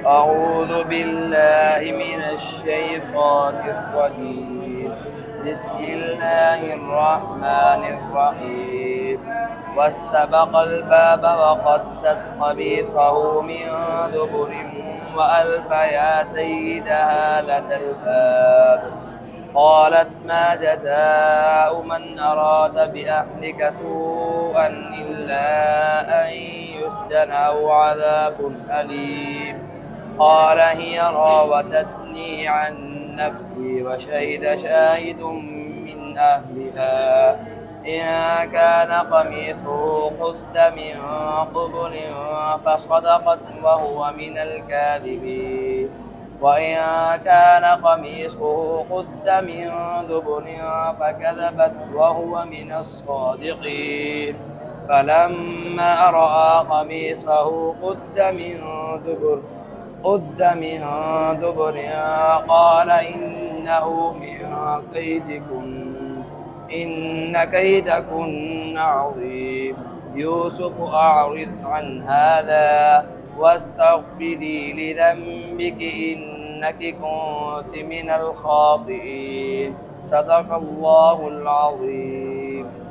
أعوذ بالله من الشيطان الرجيم. بسم الله الرحمن الرحيم. واستبق الباب وقدت قميصه من دبر وألف يا سيدها لدى الباب. قالت ما جزاء من أراد بأهلك سوءا إلا أن يسجن أو عذاب أليم. قال هي راودتني عن نفسي وشهد شاهد من أهلها إن كان قميصه قد من قبل فصدقت وهو من الكاذبين وإن كان قميصه قد من دبر فكذبت وهو من الصادقين. فلما رأى قميصه قد من دبر قال إنه من كيدكن إن كيدكن عظيم. يوسف أعرض عن هذا واستغفري لذنبك إنك كنت من الخاطئين. صدق الله العظيم.